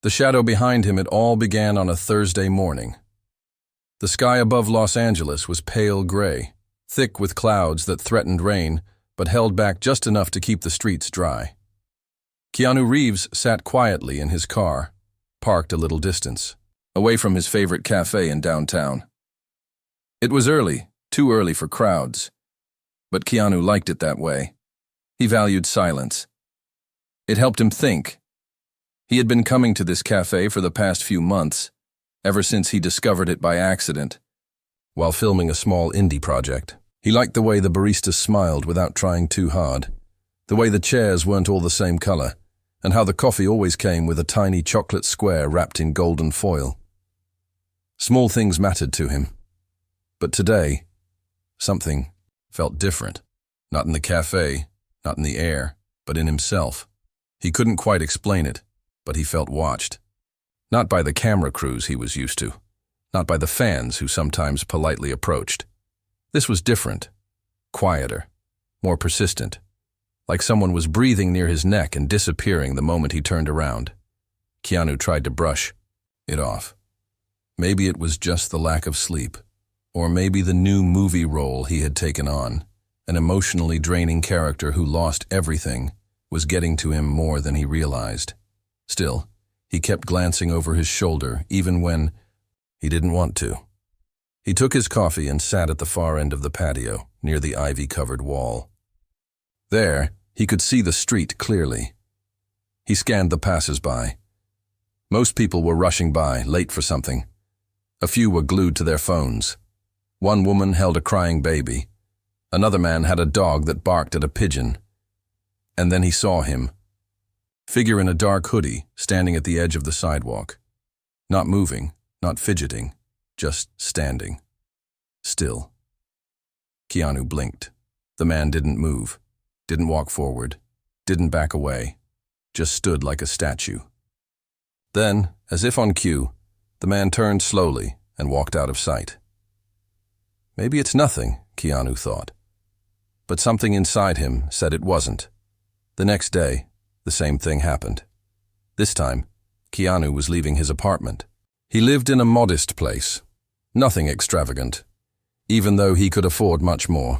The shadow behind him, it all began on a Thursday morning. The sky above Los Angeles was pale gray, thick with clouds that threatened rain, but held back just enough to keep the streets dry. Keanu Reeves sat quietly in his car, parked a little distance, away from his favorite cafe in downtown. It was early, too early for crowds, but Keanu liked it that way. He valued silence. It helped him think. He had been coming to this cafe for the past few months, ever since he discovered it by accident, while filming a small indie project. He liked the way the barista smiled without trying too hard, the way the chairs weren't all the same color, and how the coffee always came with a tiny chocolate square wrapped in golden foil. Small things mattered to him. But today, something felt different. Not in the cafe, not in the air, but in himself. He couldn't quite explain it, but he felt watched. Not by the camera crews he was used to, not by the fans who sometimes politely approached. This was different, quieter, more persistent, like someone was breathing near his neck and disappearing the moment he turned around. Keanu tried to brush it off. Maybe it was just the lack of sleep, or maybe the new movie role he had taken on, an emotionally draining character who lost everything, was getting to him more than he realized. Still, he kept glancing over his shoulder, even when he didn't want to. He took his coffee and sat at the far end of the patio, near the ivy-covered wall. There, he could see the street clearly. He scanned the passers-by. Most people were rushing by, late for something. A few were glued to their phones. One woman held a crying baby. Another man had a dog that barked at a pigeon. And then he saw him. Figure in a dark hoodie, standing at the edge of the sidewalk. Not moving, not fidgeting, just standing. Still. Keanu blinked. The man didn't move, didn't walk forward, didn't back away, just stood like a statue. Then, as if on cue, the man turned slowly and walked out of sight. Maybe it's nothing, Keanu thought. But something inside him said it wasn't. The next day, the same thing happened. This time, Keanu was leaving his apartment. He lived in a modest place, nothing extravagant, even though he could afford much more.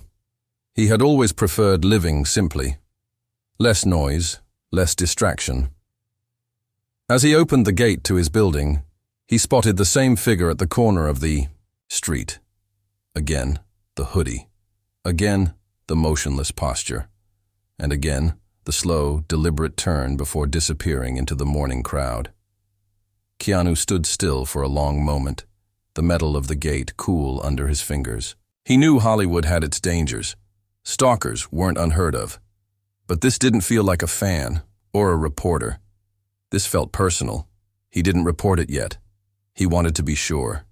He had always preferred living simply. Less noise, less distraction. As he opened the gate to his building, he spotted the same figure at the corner of the street. Again, the hoodie. Again, the motionless posture. And again, the slow, deliberate turn before disappearing into the morning crowd. Keanu stood still for a long moment, the metal of the gate cool under his fingers. He knew Hollywood had its dangers. Stalkers weren't unheard of. But this didn't feel like a fan or a reporter. This felt personal. He didn't report it yet. He wanted to be sure.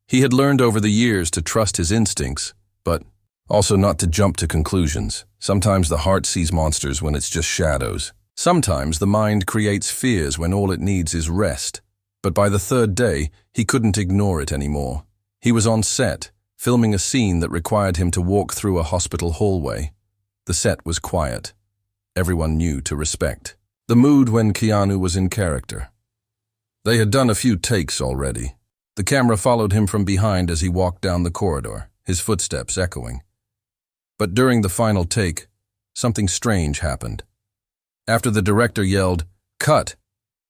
He had learned over the years to trust his instincts, but also not to jump to conclusions. Sometimes the heart sees monsters when it's just shadows. Sometimes the mind creates fears when all it needs is rest. But by the third day, he couldn't ignore it anymore. He was on set, filming a scene that required him to walk through a hospital hallway. The set was quiet. Everyone knew to respect the mood when Keanu was in character. They had done a few takes already. The camera followed him from behind as he walked down the corridor, his footsteps echoing. But during the final take, something strange happened. After the director yelled, "Cut!"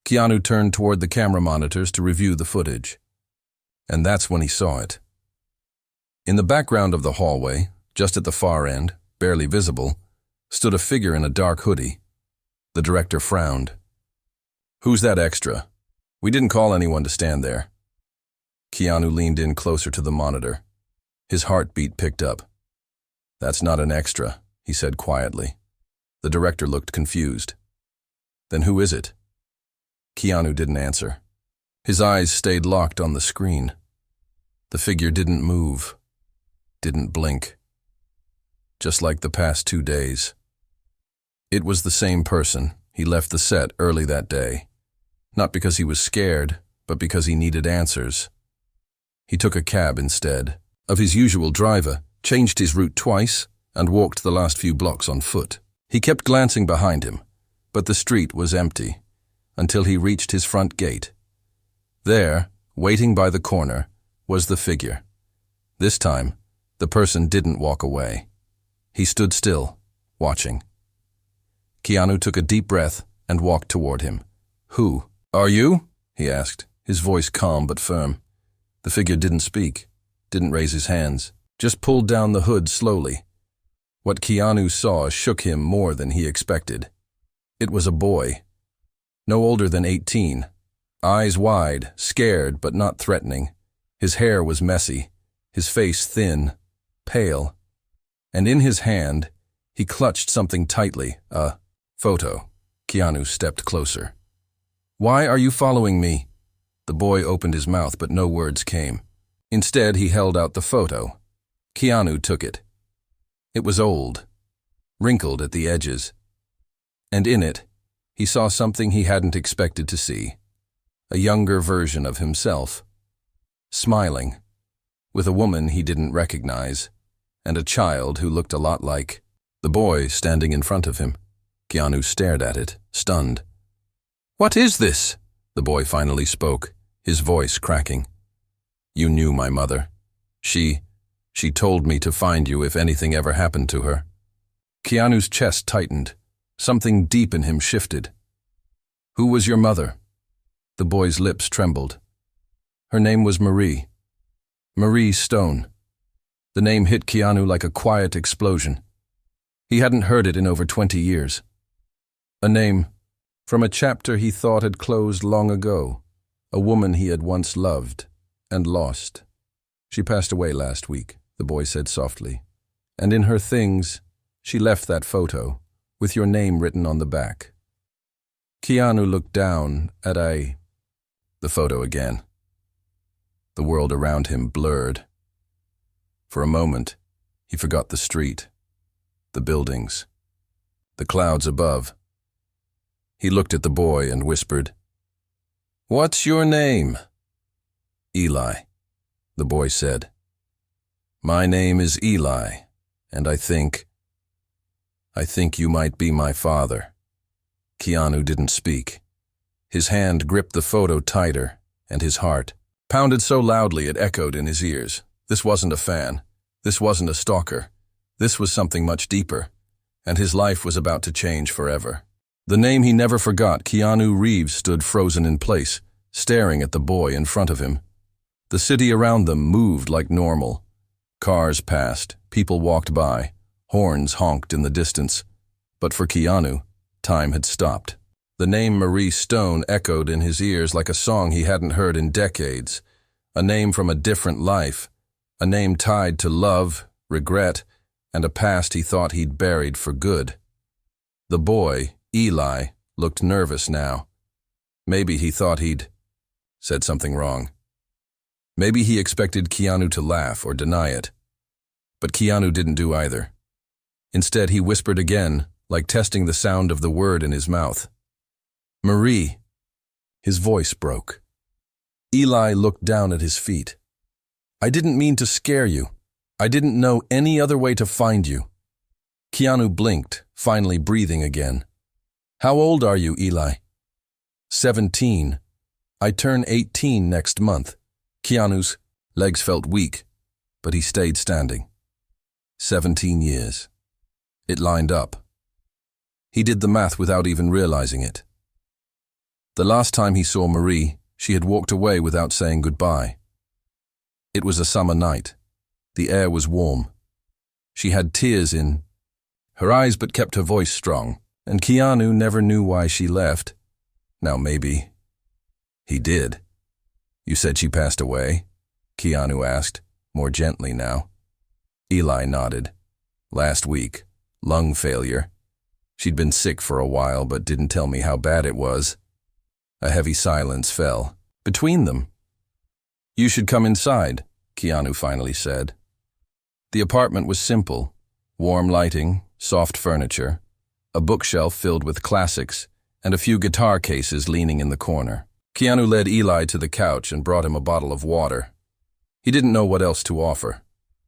Keanu turned toward the camera monitors to review the footage. And that's when he saw it. In the background of the hallway, just at the far end, barely visible, stood a figure in a dark hoodie. The director frowned. "Who's that extra? We didn't call anyone to stand there." Keanu leaned in closer to the monitor. His heartbeat picked up. "That's not an extra," he said quietly. The director looked confused. "Then who is it?" Keanu didn't answer. His eyes stayed locked on the screen. The figure didn't move, didn't blink. Just like the past 2 days. It was the same person. He left the set early that day. Not because he was scared, but because he needed answers. He took a cab instead of his usual driver, changed his route twice, and walked the last few blocks on foot. He kept glancing behind him, but the street was empty. until he reached his front gate. There, waiting by the corner, was the figure. This time, the person didn't walk away. He stood still, watching. Keanu took a deep breath and walked toward him. "Who are you?" he asked, his voice calm but firm. The figure didn't speak, didn't raise his hands, just pulled down the hood slowly. What Keanu saw shook him more than he expected. It was a boy, no older than 18, eyes wide, scared but not threatening. His hair was messy, his face thin, pale, and in his hand, he clutched something tightly, a photo. Keanu stepped closer. "Why are you following me?" The boy opened his mouth, but no words came. Instead, he held out the photo. Keanu took it. It was old, wrinkled at the edges, and in it, he saw something he hadn't expected to see. A younger version of himself, smiling, with a woman he didn't recognize, and a child who looked a lot like the boy standing in front of him. Keanu stared at it, stunned. "What is this?" The boy finally spoke, his voice cracking. "You knew my mother. She told me to find you if anything ever happened to her." Keanu's chest tightened. Something deep in him shifted. "Who was your mother?" The boy's lips trembled. "Her name was Marie. Marie Stone." The name hit Keanu like a quiet explosion. He hadn't heard it in over 20 years. A name from a chapter he thought had closed long ago, a woman he had once loved and lost. "She passed away last week," the boy said softly. "And in her things, she left that photo, with your name written on the back." Keanu looked down at the photo again. The world around him blurred. For a moment, he forgot the street, the buildings, the clouds above. He looked at the boy and whispered, "What's your name?" "Eli," the boy said. "My name is Eli, and I think you might be my father." Keanu didn't speak. His hand gripped the photo tighter, and his heart pounded so loudly it echoed in his ears. This wasn't a fan. This wasn't a stalker. This was something much deeper, and his life was about to change forever. The name he never forgot, Keanu Reeves, stood frozen in place, staring at the boy in front of him. The city around them moved like normal. Cars passed, people walked by, horns honked in the distance. But for Keanu, time had stopped. The name Marie Stone echoed in his ears like a song he hadn't heard in decades. A name from a different life. A name tied to love, regret, and a past he thought he'd buried for good. The boy, Eli, looked nervous now. Maybe he thought he'd said something wrong. Maybe he expected Keanu to laugh or deny it. But Keanu didn't do either. Instead, he whispered again, like testing the sound of the word in his mouth. "Marie." His voice broke. Eli looked down at his feet. "I didn't mean to scare you. I didn't know any other way to find you." Keanu blinked, finally breathing again. "How old are you, Eli?" 17. I turn 18 next month." Keanu's legs felt weak, but he stayed standing. 17 years. It lined up. He did the math without even realizing it. The last time he saw Marie, she had walked away without saying goodbye. It was a summer night. The air was warm. She had tears in her eyes but kept her voice strong, and Keanu never knew why she left. Now maybe he did. "You said she passed away?" Keanu asked, more gently now. Eli nodded. "Last week. Lung failure. She'd been sick for a while but didn't tell me how bad it was." A heavy silence fell between them. "You should come inside," Keanu finally said. The apartment was simple. Warm lighting, soft furniture, a bookshelf filled with classics, and a few guitar cases leaning in the corner. Keanu led Eli to the couch and brought him a bottle of water. He didn't know what else to offer.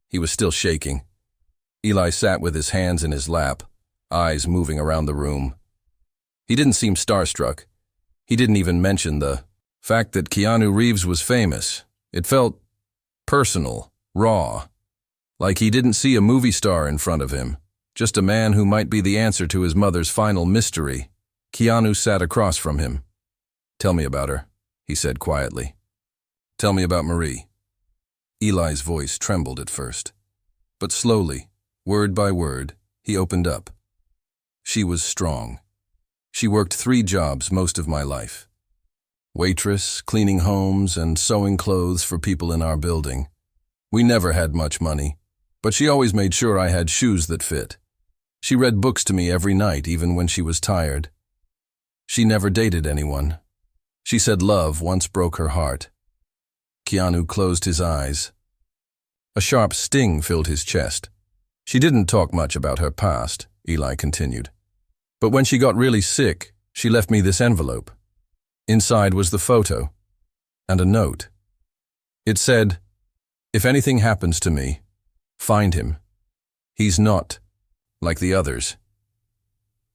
He was still shaking. Eli sat with his hands in his lap, eyes moving around the room. He didn't seem starstruck. He didn't even mention the fact that Keanu Reeves was famous. It felt personal, raw, like he didn't see a movie star in front of him, just a man who might be the answer to his mother's final mystery. Keanu sat across from him. "Tell me about her," he said quietly. "Tell me about Marie." Eli's voice trembled at first, but slowly, word by word, he opened up. She was strong. She worked 3 jobs most of my life. Waitress, cleaning homes, and sewing clothes for people in our building. We never had much money, but she always made sure I had shoes that fit. She read books to me every night, even when she was tired. She never dated anyone. She said love once broke her heart. Keanu closed his eyes. A sharp sting filled his chest. She didn't talk much about her past, Eli continued. But when she got really sick, she left me this envelope. Inside was the photo and a note. It said, "If anything happens to me, find him. He's not like the others.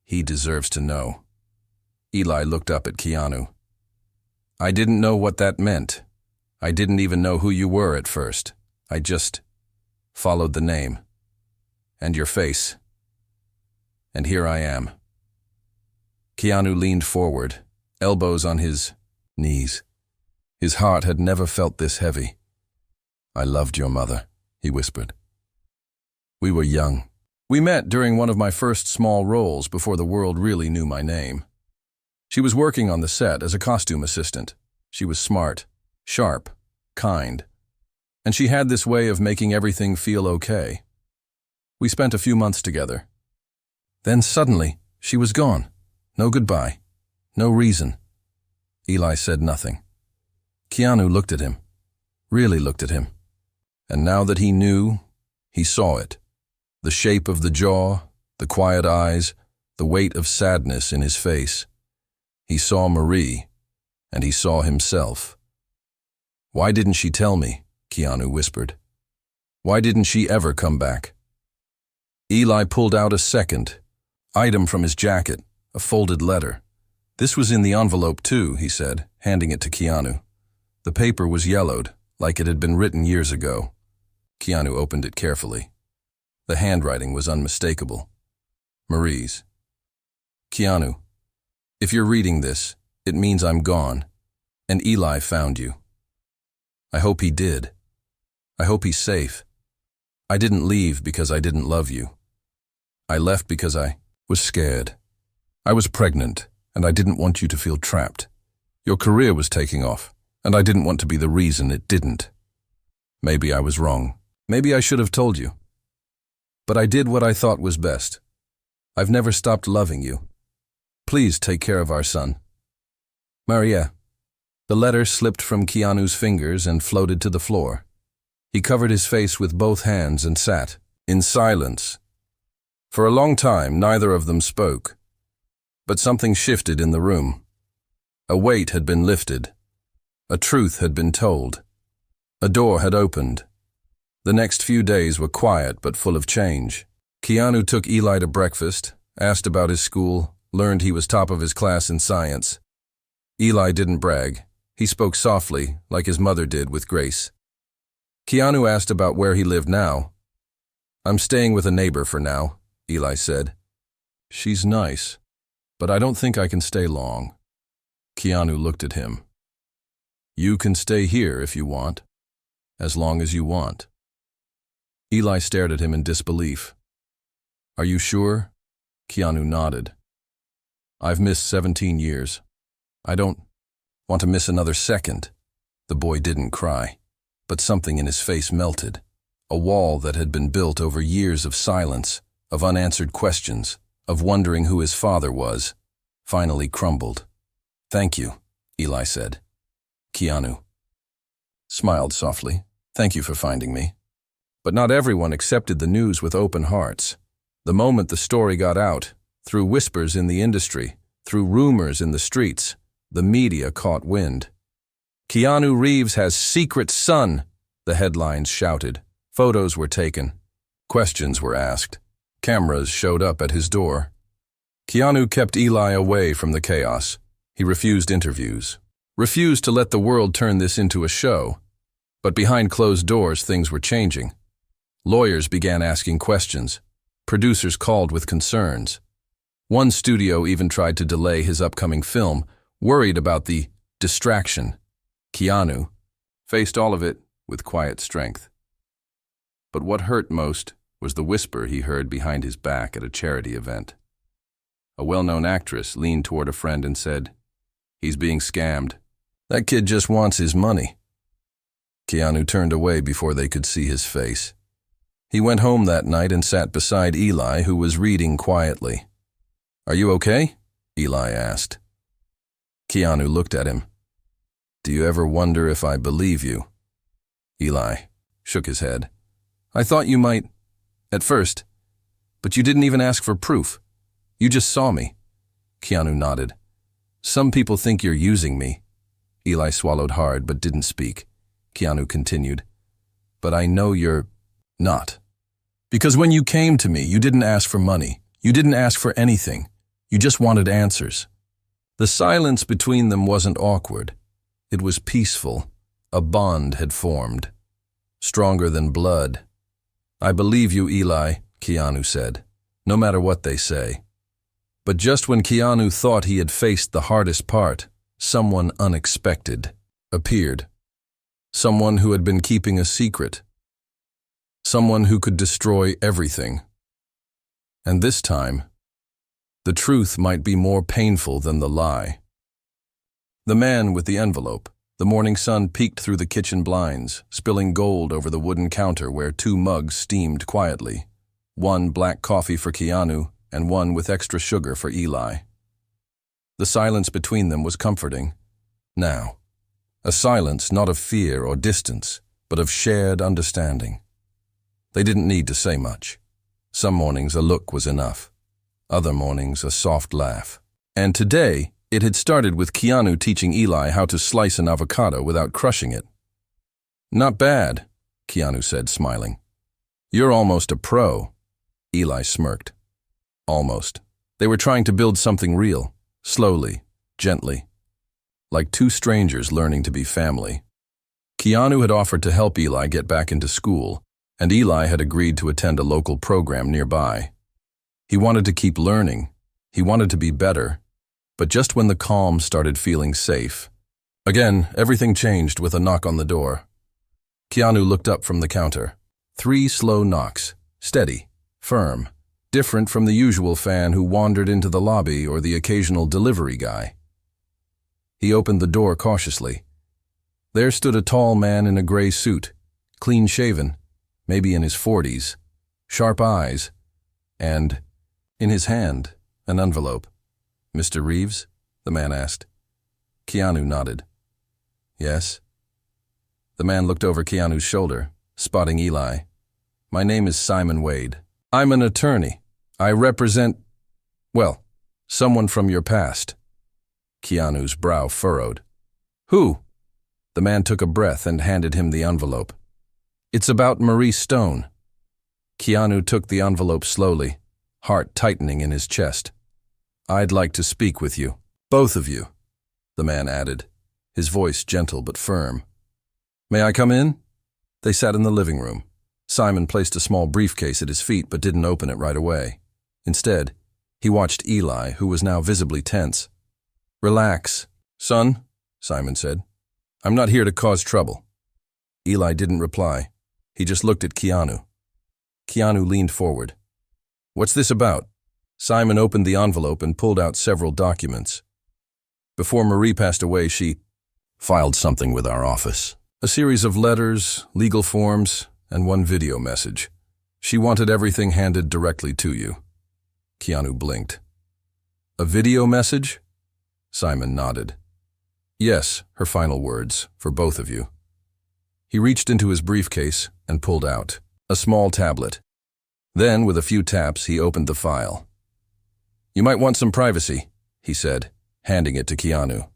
He deserves to know." Eli looked up at Keanu. "I didn't know what that meant. I didn't even know who you were at first. I just followed the name and your face. And here I am." Keanu leaned forward, elbows on his knees. His heart had never felt this heavy. "I loved your mother," he whispered. "We were young. We met during one of my first small roles before the world really knew my name. She was working on the set as a costume assistant. She was smart, sharp, kind, and she had this way of making everything feel okay. We spent a few months together. Then suddenly, she was gone. No goodbye. No reason." Eli said nothing. Keanu looked at him, really looked at him. And now that he knew, he saw it. The shape of the jaw, the quiet eyes, the weight of sadness in his face. He saw Marie, and he saw himself. "Why didn't she tell me?" Keanu whispered. "Why didn't she ever come back?" Eli pulled out a second item from his jacket, a folded letter. "This was in the envelope too," he said, handing it to Keanu. The paper was yellowed, like it had been written years ago. Keanu opened it carefully. The handwriting was unmistakable. Marie's. "Keanu, if you're reading this, it means I'm gone, and Eli found you. I hope he did. I hope he's safe. I didn't leave because I didn't love you. I left because I was scared. I was pregnant, and I didn't want you to feel trapped. Your career was taking off, and I didn't want to be the reason it didn't. Maybe I was wrong. Maybe I should have told you. But I did what I thought was best. I've never stopped loving you. Please take care of our son. Maria." The letter slipped from Keanu's fingers and floated to the floor. He covered his face with both hands and sat, in silence. For a long time, neither of them spoke. But something shifted in the room. A weight had been lifted. A truth had been told. A door had opened. The next few days were quiet but full of change. Keanu took Eli to breakfast, asked about his school, learned he was top of his class in science. Eli didn't brag. He spoke softly, like his mother did with grace. Keanu asked about where he lived now. "I'm staying with a neighbor for now," Eli said. "She's nice, but I don't think I can stay long." Keanu looked at him. "You can stay here if you want, as long as you want." Eli stared at him in disbelief. "Are you sure?" Keanu nodded. "I've missed 17 years. I don't want to miss another second." The boy didn't cry, but something in his face melted. A wall that had been built over years of silence, of unanswered questions, of wondering who his father was, finally crumbled. "Thank you," Eli said. Keanu smiled softly. "Thank you for finding me." But not everyone accepted the news with open hearts. The moment the story got out, through whispers in the industry, through rumors in the streets, the media caught wind. "Keanu Reeves has secret son," the headlines shouted. Photos were taken. Questions were asked. Cameras showed up at his door. Keanu kept Eli away from the chaos. He refused interviews, refused to let the world turn this into a show. But behind closed doors, things were changing. Lawyers began asking questions. Producers called with concerns. One studio even tried to delay his upcoming film, worried about the distraction. Keanu faced all of it with quiet strength. But what hurt most was the whisper he heard behind his back at a charity event. A well-known actress leaned toward a friend and said, "He's being scammed. That kid just wants his money." Keanu turned away before they could see his face. He went home that night and sat beside Eli, who was reading quietly. "Are you okay?" Eli asked. Keanu looked at him. "Do you ever wonder if I believe you?" Eli shook his head. "I thought you might, at first, but you didn't even ask for proof. You just saw me." Keanu nodded. "Some people think you're using me." Eli swallowed hard but didn't speak. Keanu continued, "But I know you're not. Because when you came to me, you didn't ask for money. You didn't ask for anything. You just wanted answers." The silence between them wasn't awkward. It was peaceful. A bond had formed, stronger than blood. "I believe you, Eli," Keanu said, "no matter what they say." But just when Keanu thought he had faced the hardest part, someone unexpected appeared. Someone who had been keeping a secret. Someone who could destroy everything. And this time, the truth might be more painful than the lie. The man with the envelope. The morning sun peeked through the kitchen blinds, spilling gold over the wooden counter where 2 mugs steamed quietly. One black coffee for Keanu, and one with extra sugar for Eli. The silence between them was comforting. Now, a silence not of fear or distance, but of shared understanding. They didn't need to say much. Some mornings a look was enough. Other mornings a soft laugh. And today, it had started with Keanu teaching Eli how to slice an avocado without crushing it. "Not bad," Keanu said, smiling. "You're almost a pro." Eli smirked. Almost. They were trying to build something real, slowly, gently, like 2 strangers learning to be family. Keanu had offered to help Eli get back into school, and Eli had agreed to attend a local program nearby. He wanted to keep learning. He wanted to be better. But just when the calm started feeling safe, again, everything changed with a knock on the door. Keanu looked up from the counter. 3 slow knocks, steady, firm, different from the usual fan who wandered into the lobby or the occasional delivery guy. He opened the door cautiously. There stood a tall man in a gray suit, clean-shaven, maybe in his 40s, sharp eyes, and, in his hand, an envelope. "Mr. Reeves?" the man asked. Keanu nodded. "Yes?" The man looked over Keanu's shoulder, spotting Eli. "My name is Simon Wade. I'm an attorney. I represent, well, someone from your past." Keanu's brow furrowed. "Who?" The man took a breath and handed him the envelope. "It's about Marie Stone." Keanu took the envelope slowly, heart tightening in his chest. "I'd like to speak with you. Both of you," the man added, his voice gentle but firm. "May I come in?" They sat in the living room. Simon placed a small briefcase at his feet but didn't open it right away. Instead, he watched Eli, who was now visibly tense. "Relax, son," Simon said. "I'm not here to cause trouble." Eli didn't reply. He just looked at Keanu. Keanu leaned forward. "What's this about?" Simon opened the envelope and pulled out several documents. "Before Marie passed away, she filed something with our office. A series of letters, legal forms, and one video message. She wanted everything handed directly to you." Keanu blinked. "A video message?" Simon nodded. "Yes," her final words, "for both of you." He reached into his briefcase and pulled out a small tablet. Then, with a few taps, he opened the file. "You might want some privacy," he said, handing it to Keanu.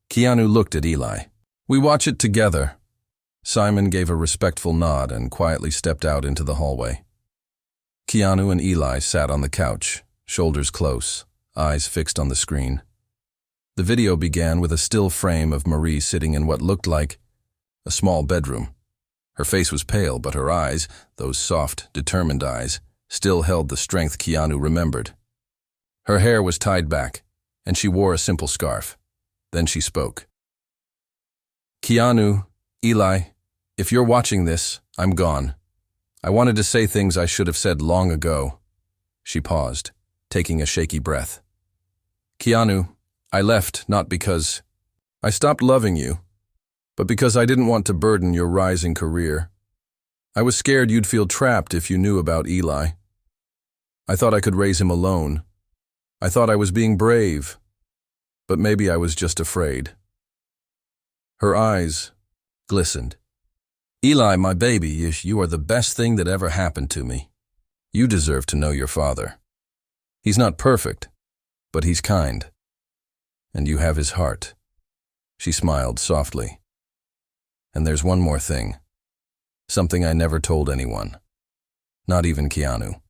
Keanu looked at Eli. "We watch it together." Simon gave a respectful nod and quietly stepped out into the hallway. Keanu and Eli sat on the couch, shoulders close, eyes fixed on the screen. The video began with a still frame of Marie sitting in what looked like a small bedroom. Her face was pale, but her eyes, those soft, determined eyes, still held the strength Keanu remembered. Her hair was tied back, and she wore a simple scarf. Then she spoke. "Keanu, Eli, if you're watching this, I'm gone. I wanted to say things I should have said long ago." She paused, taking a shaky breath. "Keanu, I left not because I stopped loving you, but because I didn't want to burden your rising career. I was scared you'd feel trapped if you knew about Eli. I thought I could raise him alone. I thought I was being brave, but maybe I was just afraid." Her eyes glistened. "Eli, my baby, you are the best thing that ever happened to me. You deserve to know your father. He's not perfect, but he's kind. And you have his heart." She smiled softly. "And there's one more thing. Something I never told anyone. Not even Keanu."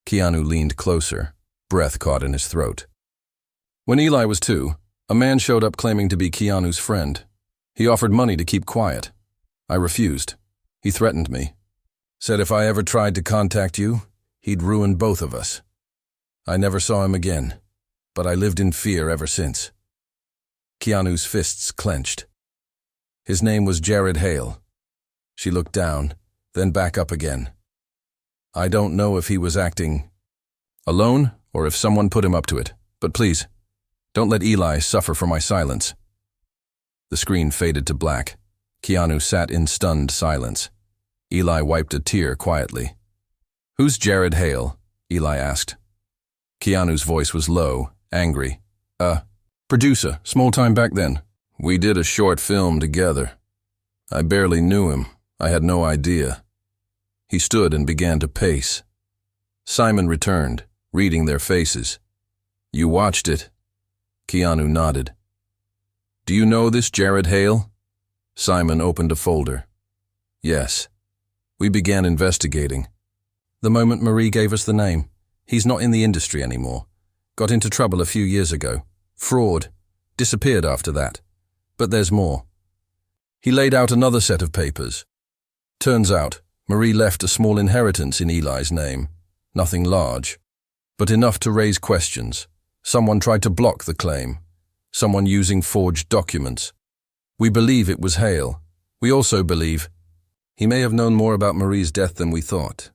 Keanu leaned closer, breath caught in his throat. "When Eli was 2, a man showed up claiming to be Keanu's friend. He offered money to keep quiet. I refused. He threatened me. Said if I ever tried to contact you, he'd ruin both of us. I never saw him again, but I lived in fear ever since." Keanu's fists clenched. "His name was Jared Hale." She looked down, then back up again. "I don't know if he was acting alone or if someone put him up to it, but please, don't let Eli suffer for my silence." The screen faded to black. Keanu sat in stunned silence. Eli wiped a tear quietly. "Who's Jared Hale?" Eli asked. Keanu's voice was low, angry. Producer, small time back then. We did a short film together. I barely knew him. I had no idea." He stood and began to pace. Simon returned, reading their faces. "You watched it?" Keanu nodded. "Do you know this Jared Hale?" Simon opened a folder. "Yes." "We began investigating. The moment Marie gave us the name. He's not in the industry anymore. Got into trouble a few years ago. Fraud. Disappeared after that. But there's more." He laid out another set of papers. "Turns out, Marie left a small inheritance in Eli's name. Nothing large, but enough to raise questions. Someone tried to block the claim. Someone using forged documents. We believe it was Hale. We also believe he may have known more about Marie's death than we thought."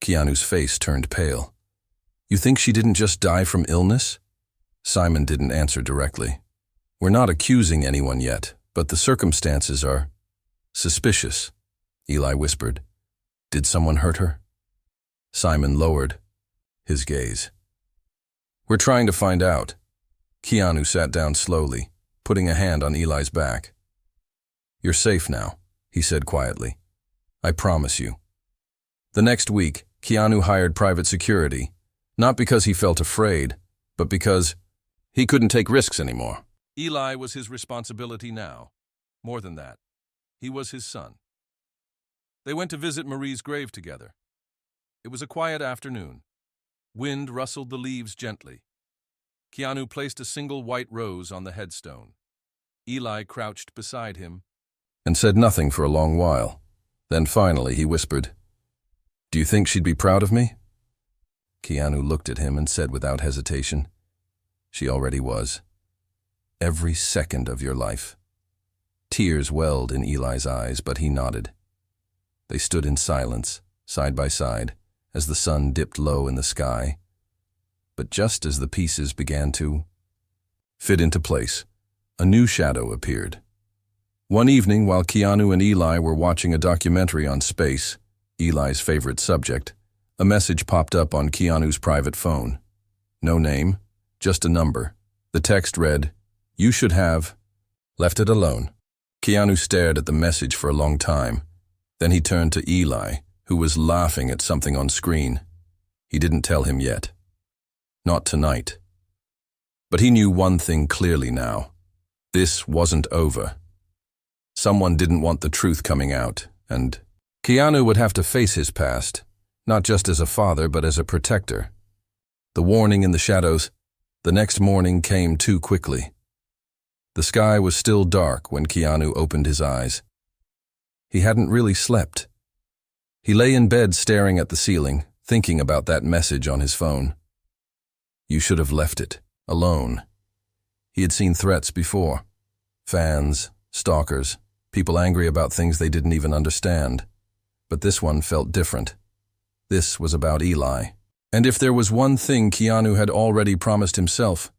Keanu's face turned pale. "You think she didn't just die from illness?" Simon didn't answer directly. "We're not accusing anyone yet, but the circumstances are suspicious," Eli whispered. "Did someone hurt her?" Simon lowered his gaze. "We're trying to find out." Keanu sat down slowly, putting a hand on Eli's back. "You're safe now," he said quietly. "I promise you." The next week, Keanu hired private security, not because he felt afraid, but because he couldn't take risks anymore. Eli was his responsibility now. More than that, he was his son. They went to visit Marie's grave together. It was a quiet afternoon. Wind rustled the leaves gently. Keanu placed a single white rose on the headstone. Eli crouched beside him and said nothing for a long while. Then finally he whispered, "Do you think she'd be proud of me?" Keanu looked at him and said without hesitation, "She already was. Every second of your life." Tears welled in Eli's eyes, but he nodded. They stood in silence, side by side, as the sun dipped low in the sky. But just as the pieces began to fit into place, a new shadow appeared. One evening, while Keanu and Eli were watching a documentary on space, Eli's favorite subject, a message popped up on Keanu's private phone. No name, just a number. The text read, "You should have left it alone." Keanu stared at the message for a long time. Then he turned to Eli, who was laughing at something on screen. He didn't tell him yet. Not tonight. But he knew one thing clearly now. This wasn't over. Someone didn't want the truth coming out, and Keanu would have to face his past, not just as a father but as a protector. The warning in the shadows, the next morning came too quickly. The sky was still dark when Keanu opened his eyes. He hadn't really slept. He lay in bed staring at the ceiling, thinking about that message on his phone. You should have left it alone. He had seen threats before. Fans, stalkers, people angry about things they didn't even understand. But this one felt different. This was about Eli. And if there was one thing Keanu had already promised himself,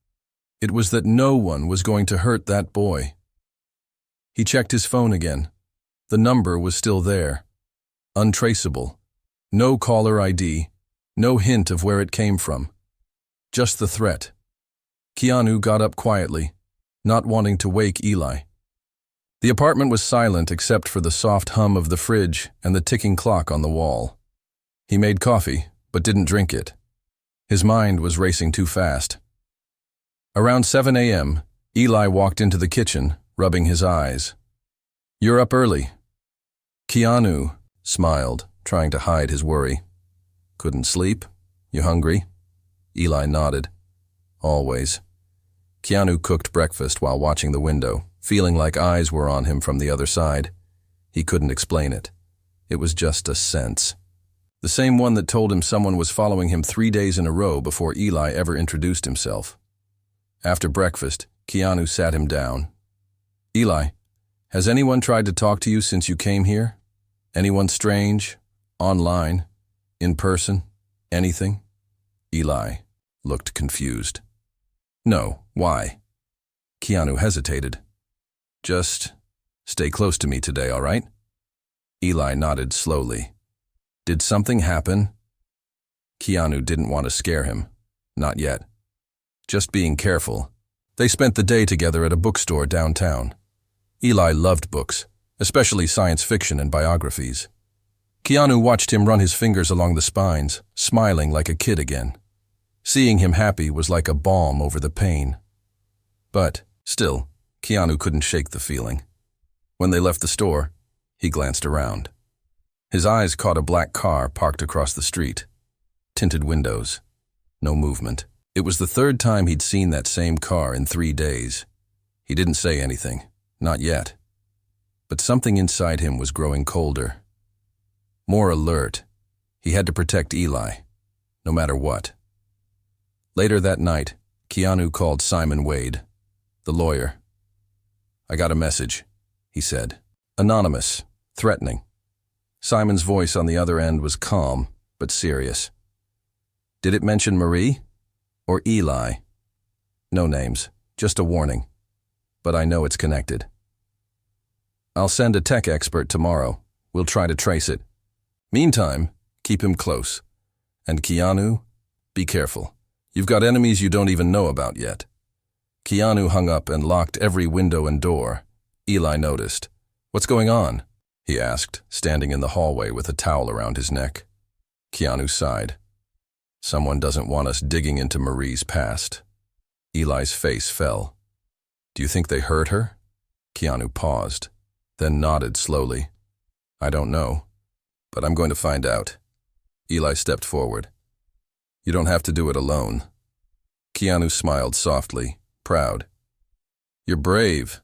it was that no one was going to hurt that boy. He checked his phone again. The number was still there. Untraceable. No caller ID. No hint of where it came from. Just the threat. Keanu got up quietly, not wanting to wake Eli. The apartment was silent except for the soft hum of the fridge and the ticking clock on the wall. He made coffee, but didn't drink it. His mind was racing too fast. Around 7 a.m., Eli walked into the kitchen, rubbing his eyes. You're up early. Keanu smiled, trying to hide his worry. Couldn't sleep? You hungry? Eli nodded. Always. Keanu cooked breakfast while watching the window, feeling like eyes were on him from the other side. He couldn't explain it. It was just a sense. The same one that told him someone was following him 3 days in a row before Eli ever introduced himself. After breakfast, Keanu sat him down. Eli, has anyone tried to talk to you since you came here? Anyone strange? Online? In person? Anything? Eli looked confused. No, why? Keanu hesitated. Just stay close to me today, all right? Eli nodded slowly. Did something happen? Keanu didn't want to scare him. Not yet. Just being careful. They spent the day together at a bookstore downtown. Eli loved books, especially science fiction and biographies. Keanu watched him run his fingers along the spines, smiling like a kid again. Seeing him happy was like a balm over the pain. But, still, Keanu couldn't shake the feeling. When they left the store, he glanced around. His eyes caught a black car parked across the street. Tinted windows. No movement. It was the third time he'd seen that same car in 3 days. He didn't say anything. Not yet. But something inside him was growing colder. More alert. He had to protect Eli, no matter what. Later that night, Keanu called Simon Wade, the lawyer. I got a message, he said. Anonymous, threatening. Simon's voice on the other end was calm, but serious. Did it mention Marie? Or Eli? No names, just a warning. But I know it's connected. I'll send a tech expert tomorrow. We'll try to trace it. Meantime, keep him close. And Keanu, be careful. You've got enemies you don't even know about yet. Keanu hung up and locked every window and door. Eli noticed. What's going on? He asked, standing in the hallway with a towel around his neck. Keanu sighed. Someone doesn't want us digging into Marie's past. Eli's face fell. Do you think they hurt her? Keanu paused, then nodded slowly. I don't know, but I'm going to find out. Eli stepped forward. You don't have to do it alone. Keanu smiled softly, proud. You're brave,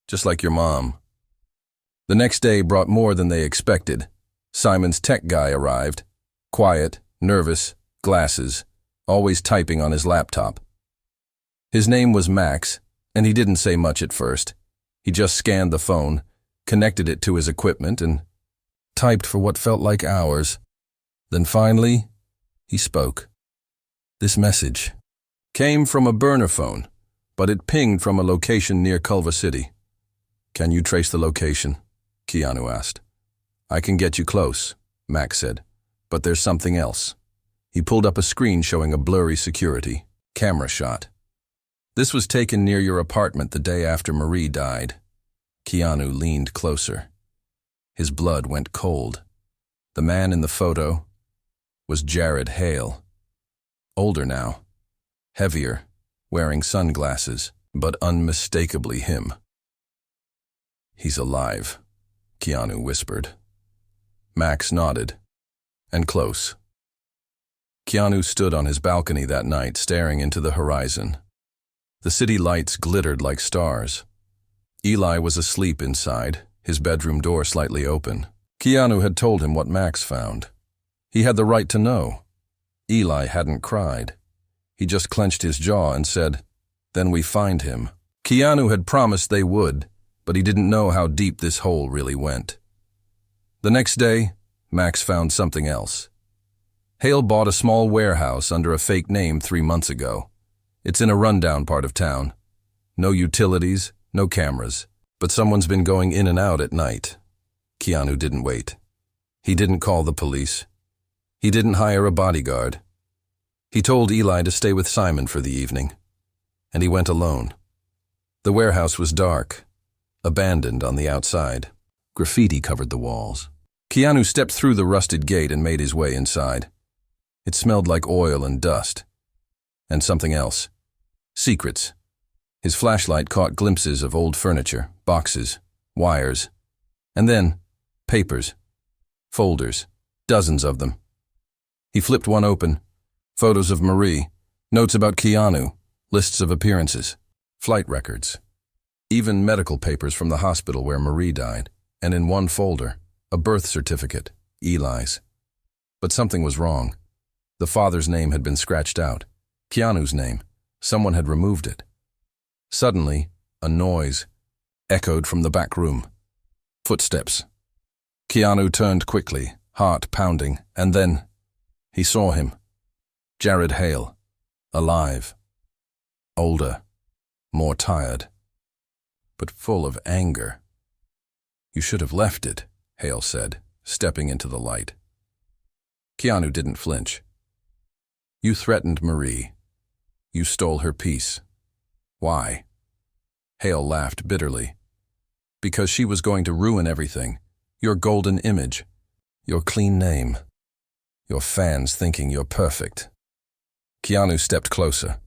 just like your mom. The next day brought more than they expected. Simon's tech guy arrived. Quiet, nervous, glasses, always typing on his laptop. His name was Max, and he didn't say much at first. He just scanned the phone, connected it to his equipment, and typed for what felt like hours. Then finally, he spoke. This message came from a burner phone, but it pinged from a location near Culver City. Can you trace the location? Keanu asked. I can get you close, Max said, but there's something else. He pulled up a screen showing a blurry security camera shot. This was taken near your apartment the day after Marie died. Keanu leaned closer. His blood went cold. The man in the photo was Jared Hale. Older now, heavier, wearing sunglasses, but unmistakably him. He's alive, Keanu whispered. Max nodded, and close. Keanu stood on his balcony that night, staring into the horizon. The city lights glittered like stars. Eli was asleep inside, his bedroom door slightly open. Keanu had told him what Max found. He had the right to know. Eli hadn't cried. He just clenched his jaw and said, "Then we find him." Keanu had promised they would, but he didn't know how deep this hole really went. The next day, Max found something else. Hale bought a small warehouse under a fake name 3 months ago. It's in a rundown part of town. No utilities, no cameras, but someone's been going in and out at night. Keanu didn't wait. He didn't call the police. He didn't hire a bodyguard. He told Eli to stay with Simon for the evening, and he went alone. The warehouse was dark, abandoned on the outside. Graffiti covered the walls. Keanu stepped through the rusted gate and made his way inside. It smelled like oil and dust. And something else. Secrets. His flashlight caught glimpses of old furniture, boxes, wires, and then papers, folders, dozens of them. He flipped one open. Photos of Marie, notes about Keanu, lists of appearances, flight records, even medical papers from the hospital where Marie died, and in one folder, a birth certificate, Eli's. But something was wrong. The father's name had been scratched out. Keanu's name. Someone had removed it. Suddenly, a noise echoed from the back room. Footsteps. Keanu turned quickly, heart pounding, and then he saw him. Jared Hale. Alive. Older. More tired. But full of anger. "You should have left it," Hale said, stepping into the light. Keanu didn't flinch. "You threatened Marie. You stole her peace. Why?" Hale laughed bitterly. "Because she was going to ruin everything. Your golden image. Your clean name. Your fans thinking you're perfect." Keanu stepped closer.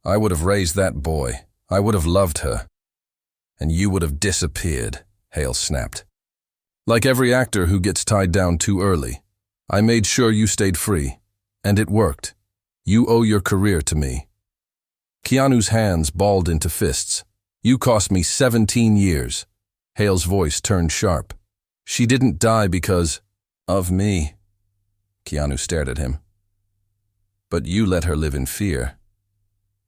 "I would have raised that boy. I would have loved her. And you would have disappeared," Hale snapped. "Like every actor who gets tied down too early. I made sure you stayed free. And it worked. You owe your career to me." Keanu's hands balled into fists. "You cost me 17 years. Hale's voice turned sharp. "She didn't die because of me." Keanu stared at him. "But you let her live in fear."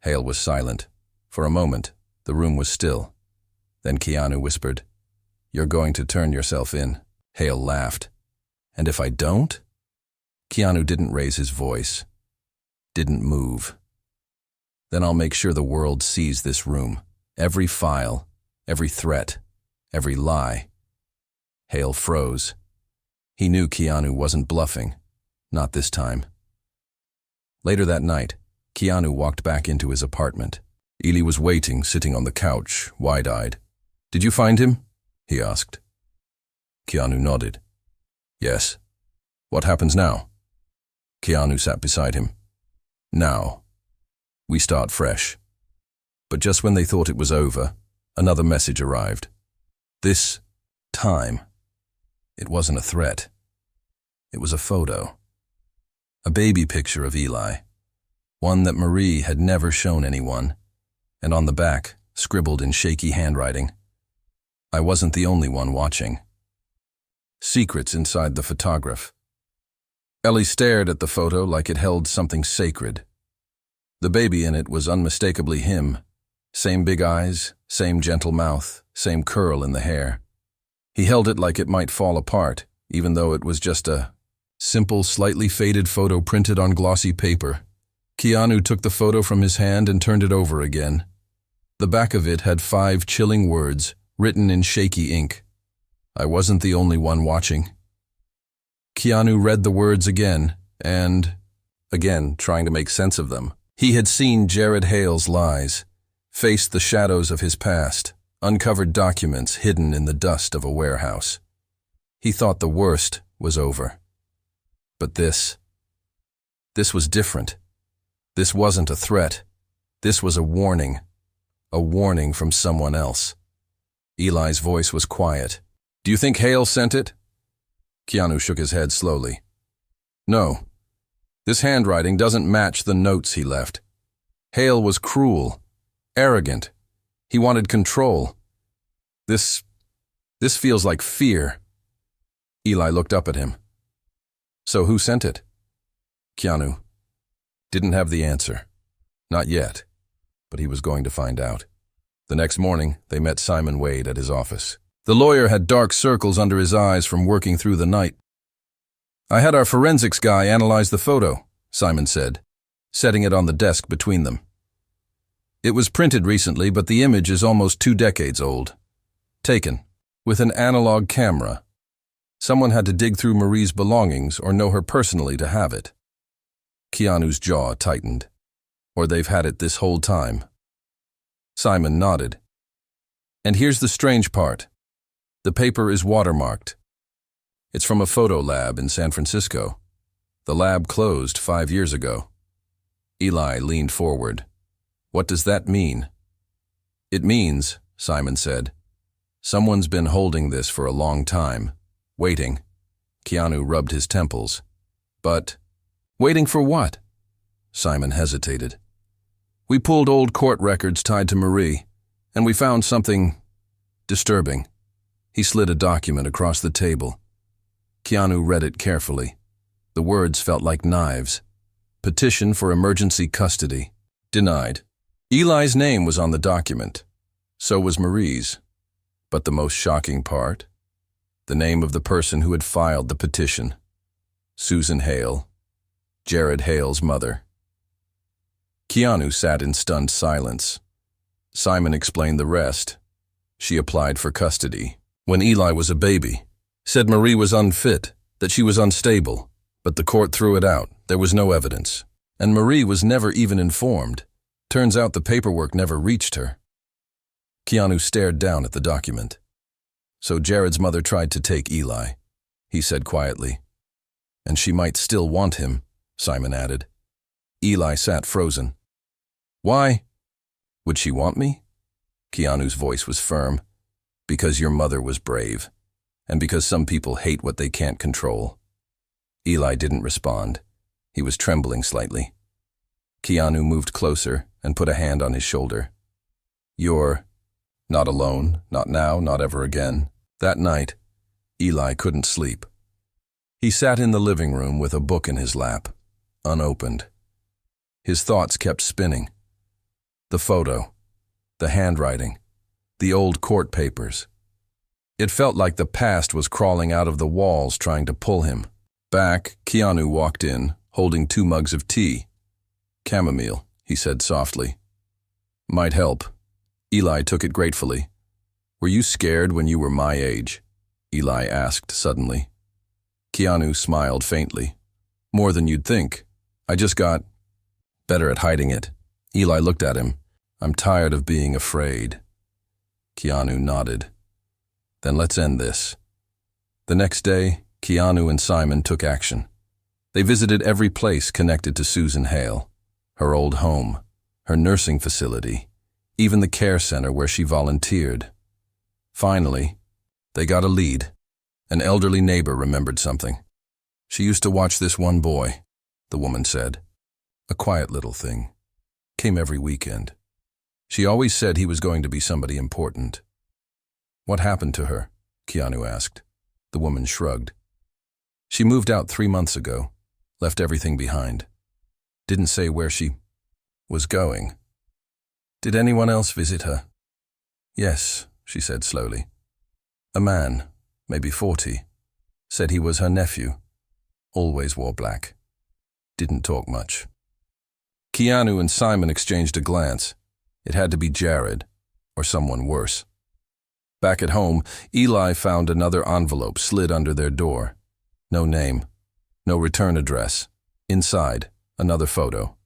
Hale was silent. For a moment, the room was still. Then Keanu whispered, "You're going to turn yourself in." Hale laughed. "And if I don't?" Keanu didn't raise his voice. Didn't move. "Then I'll make sure the world sees this room. Every file, every threat, every lie." Hale froze. He knew Keanu wasn't bluffing. Not this time. Later that night, Keanu walked back into his apartment. Eli was waiting, sitting on the couch, wide-eyed. "Did you find him?" he asked. Keanu nodded. "Yes. What happens now?" Keanu sat beside him. "Now, we start fresh." But just when they thought it was over, another message arrived. This time, it wasn't a threat. It was a photo. A baby picture of Eli. One that Marie had never shown anyone. And on the back, scribbled in shaky handwriting, "I wasn't the only one watching." Secrets inside the photograph. Ellie stared at the photo like it held something sacred. The baby in it was unmistakably him. Same big eyes, same gentle mouth, same curl in the hair. He held it like it might fall apart, even though it was just a simple, slightly faded photo printed on glossy paper. Keanu took the photo from his hand and turned it over again. The back of it had 5 chilling words, written in shaky ink. "I wasn't the only one watching." Keanu read the words again, and, again, trying to make sense of them. He had seen Jared Hale's lies, faced the shadows of his past, uncovered documents hidden in the dust of a warehouse. He thought the worst was over. But this was different. This wasn't a threat. This was a warning from someone else. Eli's voice was quiet. "Do you think Hale sent it?" Keanu shook his head slowly. "No. This handwriting doesn't match the notes he left. Hale was cruel, arrogant. He wanted control. This feels like fear. Eli looked up at him. So who sent it? Keanu didn't have the answer. Not yet, but he was going to find out. The next morning, they met Simon Wade at his office. The lawyer had dark circles under his eyes from working through the night. I had our forensics guy analyze the photo, Simon said, setting it on the desk between them. It was printed recently, but the image is almost 2 decades old. Taken with an analog camera. Someone had to dig through Marie's belongings or know her personally to have it. Keanu's jaw tightened. Or they've had it this whole time. Simon nodded. And here's the strange part. The paper is watermarked. It's from a photo lab in San Francisco. The lab closed 5 years ago. Eli leaned forward. What does that mean? It means, Simon said, someone's been holding this for a long time. Waiting. Keanu rubbed his temples. But, waiting for what? Simon hesitated. We pulled old court records tied to Marie, and we found something disturbing. He slid a document across the table. Keanu read it carefully. The words felt like knives. Petition for emergency custody. Denied. Eli's name was on the document. So was Marie's. But the most shocking part? The name of the person who had filed the petition. Susan Hale. Jared Hale's mother. Keanu sat in stunned silence. Simon explained the rest. She applied for custody when Eli was a baby. Said Marie was unfit, that she was unstable, but the court threw it out. There was no evidence. And Marie was never even informed. Turns out the paperwork never reached her. Keanu stared down at the document. So Jared's mother tried to take Eli, he said quietly. And she might still want him, Simon added. Eli sat frozen. Why? Would she want me? Keanu's voice was firm. Because your mother was brave. And because some people hate what they can't control. Eli didn't respond. He was trembling slightly. Keanu moved closer and put a hand on his shoulder. You're not alone, not now, not ever again. That night, Eli couldn't sleep. He sat in the living room with a book in his lap, unopened. His thoughts kept spinning. The photo, the handwriting, the old court papers. It felt like the past was crawling out of the walls trying to pull him. Back, Keanu walked in, holding 2 mugs of tea. Chamomile, he said softly. Might help. Eli took it gratefully. Were you scared when you were my age? Eli asked suddenly. Keanu smiled faintly. More than you'd think. I just got better at hiding it. Eli looked at him. I'm tired of being afraid. Keanu nodded. Then let's end this. The next day, Keanu and Simon took action. They visited every place connected to Susan Hale. Her old home, her nursing facility, even the care center where she volunteered. Finally, they got a lead. An elderly neighbor remembered something. She used to watch this one boy, the woman said. A quiet little thing. Came every weekend. She always said he was going to be somebody important. What happened to her? Keanu asked. The woman shrugged. She moved out 3 months ago, left everything behind. Didn't say where she was going. Did anyone else visit her? Yes, she said slowly. A man, maybe 40, said he was her nephew. Always wore black. Didn't talk much. Keanu and Simon exchanged a glance. It had to be Jared, or someone worse. Back at home, Eli found another envelope slid under their door. No name, no return address. Inside, another photo.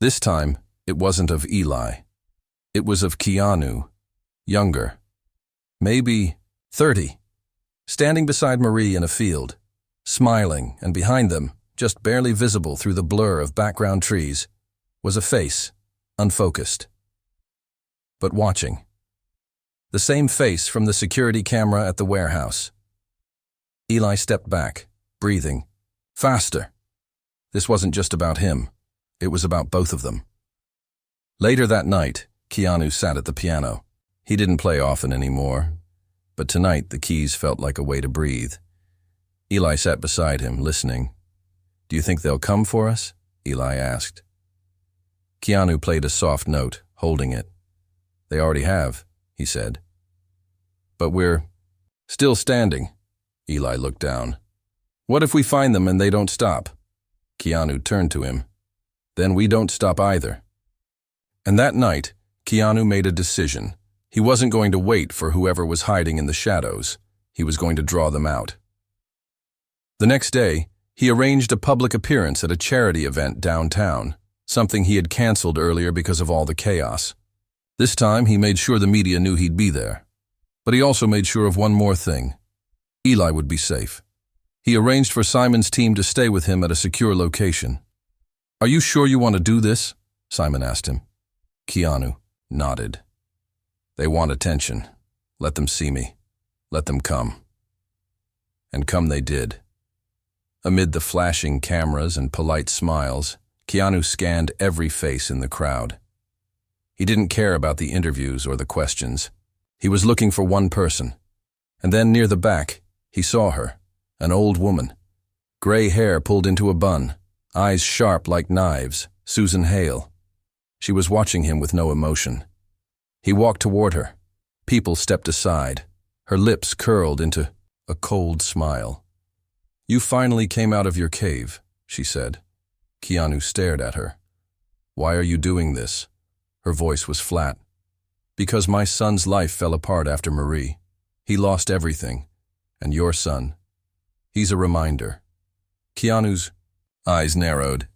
This time, it wasn't of Eli. It was of Keanu, younger. Maybe 30. Standing beside Marie in a field, smiling, and behind them, just barely visible through the blur of background trees, was a face, unfocused. But watching. The same face from the security camera at the warehouse. Eli stepped back, breathing. Faster. This wasn't just about him. It was about both of them. Later that night, Keanu sat at the piano. He didn't play often anymore, but tonight the keys felt like a way to breathe. Eli sat beside him, listening. "Do you think they'll come for us?" Eli asked. Keanu played a soft note, holding it. "They already have," he said. "But we're still standing." Eli looked down. "What if we find them and they don't stop?" Keanu turned to him. "Then we don't stop either." And that night, Keanu made a decision. He wasn't going to wait for whoever was hiding in the shadows. He was going to draw them out. The next day, he arranged a public appearance at a charity event downtown, something he had canceled earlier because of all the chaos. This time, he made sure the media knew he'd be there. But he also made sure of one more thing. Eli would be safe. He arranged for Simon's team to stay with him at a secure location. "Are you sure you want to do this?" Simon asked him. Keanu nodded. "They want attention. Let them see me. Let them come." And come they did. Amid the flashing cameras and polite smiles, Keanu scanned every face in the crowd. He didn't care about the interviews or the questions. He was looking for one person. And then near the back, he saw her, an old woman. Gray hair pulled into a bun, eyes sharp like knives, Susan Hale. She was watching him with no emotion. He walked toward her. People stepped aside. Her lips curled into a cold smile. "You finally came out of your cave," she said. Keanu stared at her. "Why are you doing this?" Her voice was flat. "Because my son's life fell apart after Marie. He lost everything. And your son. He's a reminder." Keanu's eyes narrowed.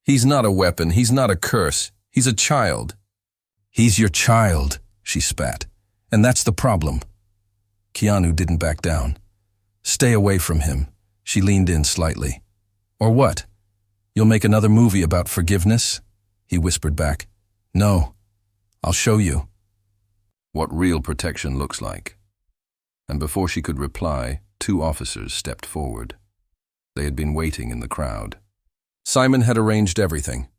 "He's not a weapon. He's not a curse. He's a child." "He's your child," she spat. "And that's the problem." Keanu didn't back down. "Stay away from him." She leaned in slightly. "Or what? You'll make another movie about forgiveness?" He whispered back. "No. I'll show you what real protection looks like." And before she could reply, 2 officers stepped forward. They had been waiting in the crowd. Simon had arranged everything.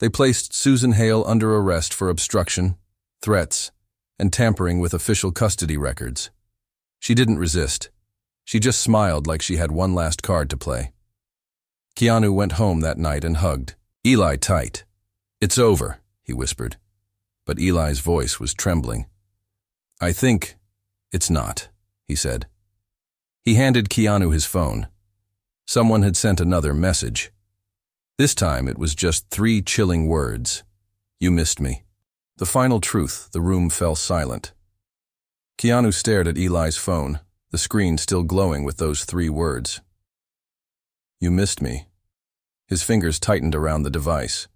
They placed Susan Hale under arrest for obstruction, threats, and tampering with official custody records. She didn't resist. She just smiled like she had one last card to play. Keanu went home that night and hugged Eli tight. "It's over," he whispered. But Eli's voice was trembling. "I think it's not," he said. He handed Keanu his phone. Someone had sent another message. This time it was just 3 chilling words. "You missed me." The final truth, the room fell silent. Keanu stared at Eli's phone, the screen still glowing with those 3 words. "You missed me." His fingers tightened around the device.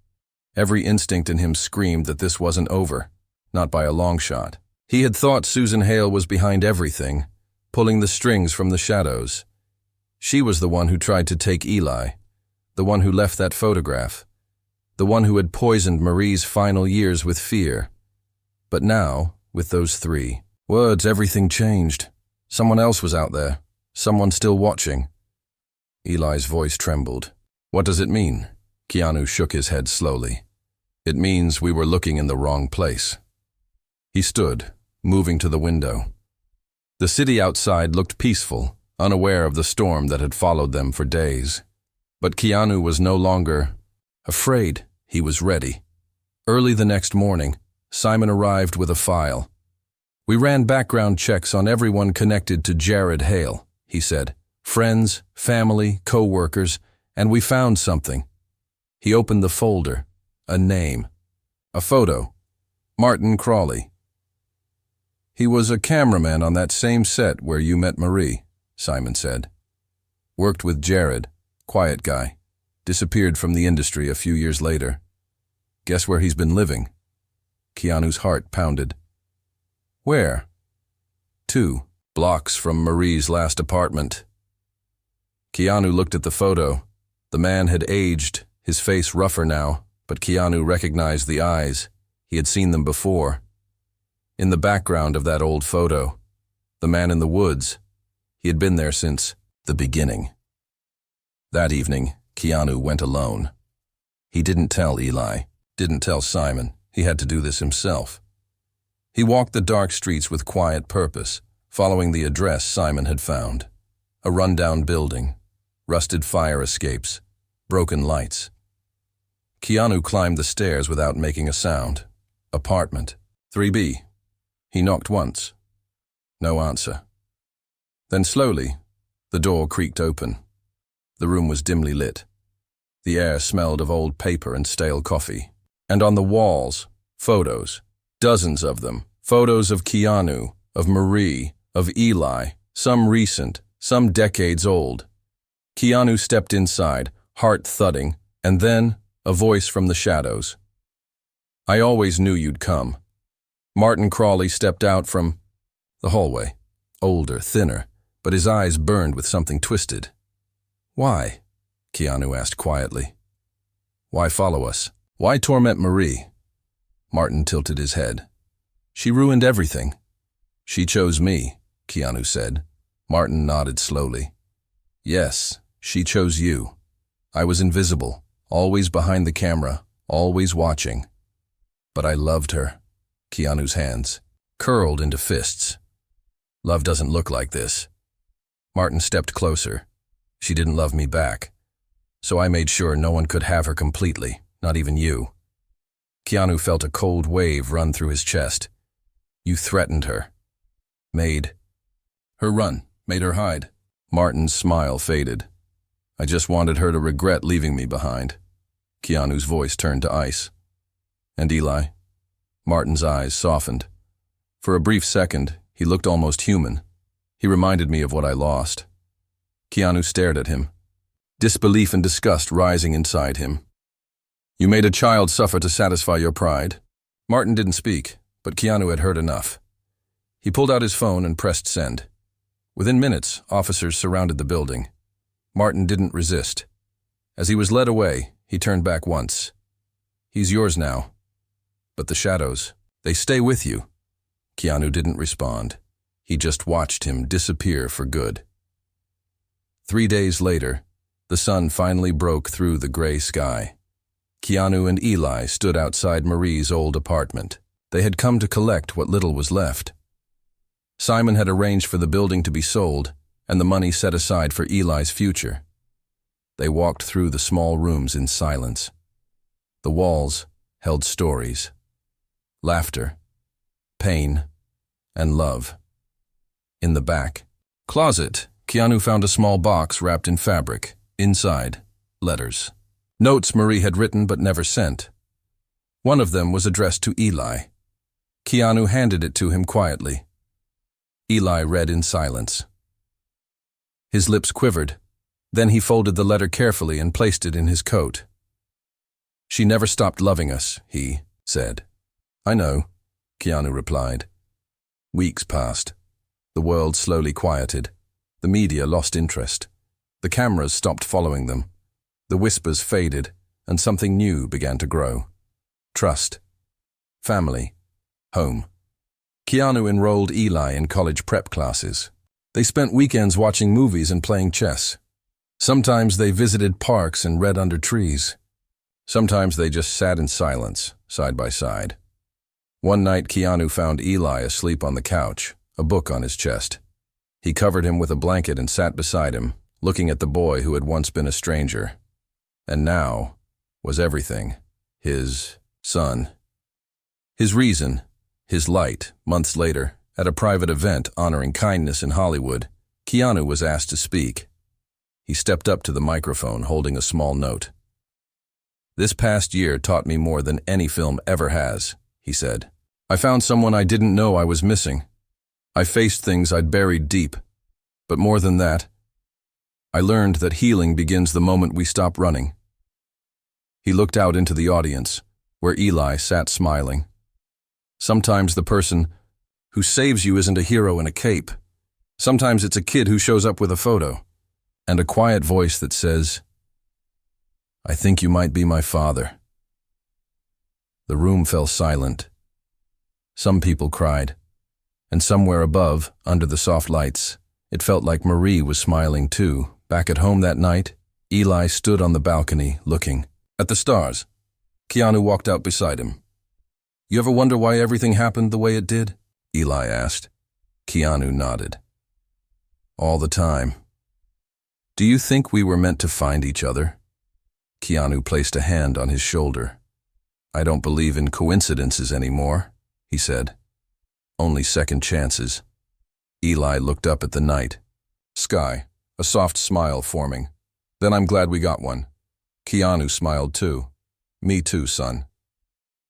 Every instinct in him screamed that this wasn't over, not by a long shot. He had thought Susan Hale was behind everything, pulling the strings from the shadows. She was the one who tried to take Eli, the one who left that photograph, the one who had poisoned Marie's final years with fear. But now, with those 3 words, everything changed. Someone else was out there, someone still watching. Eli's voice trembled. "What does it mean?" Keanu shook his head slowly. "It means we were looking in the wrong place." He stood, moving to the window. The city outside looked peaceful, unaware of the storm that had followed them for days. But Keanu was no longer afraid. He was ready. Early the next morning, Simon arrived with a file. "We ran background checks on everyone connected to Jared Hale," he said. "Friends, family, co-workers, and we found something." He opened the folder. A name. A photo. Martin Crawley. "He was a cameraman on that same set where you met Marie," Simon said. "Worked with Jared, quiet guy. Disappeared from the industry a few years later. Guess where he's been living?" Keanu's heart pounded. "Where?" 2 blocks from Marie's last apartment." Keanu looked at the photo. The man had aged, his face rougher now, but Keanu recognized the eyes. He had seen them before. In the background of that old photo, the man in the woods, he had been there since the beginning. That evening, Keanu went alone. He didn't tell Eli, didn't tell Simon, he had to do this himself. He walked the dark streets with quiet purpose, following the address Simon had found. A rundown building, rusted fire escapes, broken lights. Keanu climbed the stairs without making a sound. Apartment, 3B. He knocked once. No answer. Then slowly, the door creaked open. The room was dimly lit. The air smelled of old paper and stale coffee. And on the walls, photos, dozens of them. Photos of Keanu, of Marie, of Eli, some recent, some decades old. Keanu stepped inside, heart thudding, and then a voice from the shadows. "I always knew you'd come." Martin Crawley stepped out from the hallway, older, thinner, but his eyes burned with something twisted. "Why?" Keanu asked quietly. "Why follow us? Why torment Marie?" Martin tilted his head. "She ruined everything." "She chose me," Keanu said. Martin nodded slowly. "Yes, she chose you. I was invisible, always behind the camera, always watching. But I loved her." Keanu's hands curled into fists. "Love doesn't look like this." Martin stepped closer. "She didn't love me back. So I made sure no one could have her completely, not even you." Keanu felt a cold wave run through his chest. "You threatened her. Made her run, made her hide." Martin's smile faded. "I just wanted her to regret leaving me behind." Keanu's voice turned to ice. "And Eli?" Martin's eyes softened. For a brief second, he looked almost human. "He reminded me of what I lost." Keanu stared at him, disbelief and disgust rising inside him. "You made a child suffer to satisfy your pride." Martin didn't speak, but Keanu had heard enough. He pulled out his phone and pressed send. Within minutes, officers surrounded the building. Martin didn't resist. As he was led away, he turned back once. "He's yours now. But the shadows, they stay with you." Keanu didn't respond. He just watched him disappear for good. 3 days later, the sun finally broke through the gray sky. Keanu and Eli stood outside Marie's old apartment. They had come to collect what little was left. Simon had arranged for the building to be sold and the money set aside for Eli's future. They walked through the small rooms in silence. The walls held stories, laughter, pain, and love. In the back closet, Keanu found a small box wrapped in fabric. Inside, letters. Notes Marie had written but never sent. One of them was addressed to Eli. Keanu handed it to him quietly. Eli read in silence. His lips quivered. Then he folded the letter carefully and placed it in his coat. "She never stopped loving us," he said. "I know," Keanu replied. Weeks passed. The world slowly quieted. The media lost interest. The cameras stopped following them. The whispers faded, and something new began to grow. Trust. Family. Home. Keanu enrolled Eli in college prep classes. They spent weekends watching movies and playing chess. Sometimes they visited parks and read under trees. Sometimes they just sat in silence, side by side. One night, Keanu found Eli asleep on the couch, a book on his chest. He covered him with a blanket and sat beside him, looking at the boy who had once been a stranger. And now was everything. His son. His reason, his light. Months later, at a private event honoring kindness in Hollywood, Keanu was asked to speak. He stepped up to the microphone holding a small note. "This past year taught me more than any film ever has," he said. "I found someone I didn't know I was missing. I faced things I'd buried deep. But more than that, I learned that healing begins the moment we stop running." He looked out into the audience, where Eli sat smiling. Sometimes the person who saves you isn't a hero in a cape. Sometimes it's a kid who shows up with a photo, and a quiet voice that says, "I think you might be my father." The room fell silent. Some people cried, and somewhere above, under the soft lights, it felt like Marie was smiling too. Back at home that night, Eli stood on the balcony, looking at the stars. Keanu walked out beside him. You ever wonder why everything happened the way it did? Eli asked. Keanu nodded. All the time. Do you think we were meant to find each other? Keanu placed a hand on his shoulder. I don't believe in coincidences anymore, he said. Only second chances. Eli looked up at the night sky, a soft smile forming. Then I'm glad we got one. Keanu smiled too. Me too, son.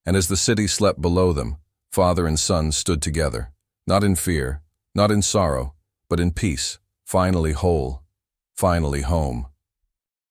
And as the city slept below them, father and son stood together, not in fear, not in sorrow, but in peace, finally whole, finally home.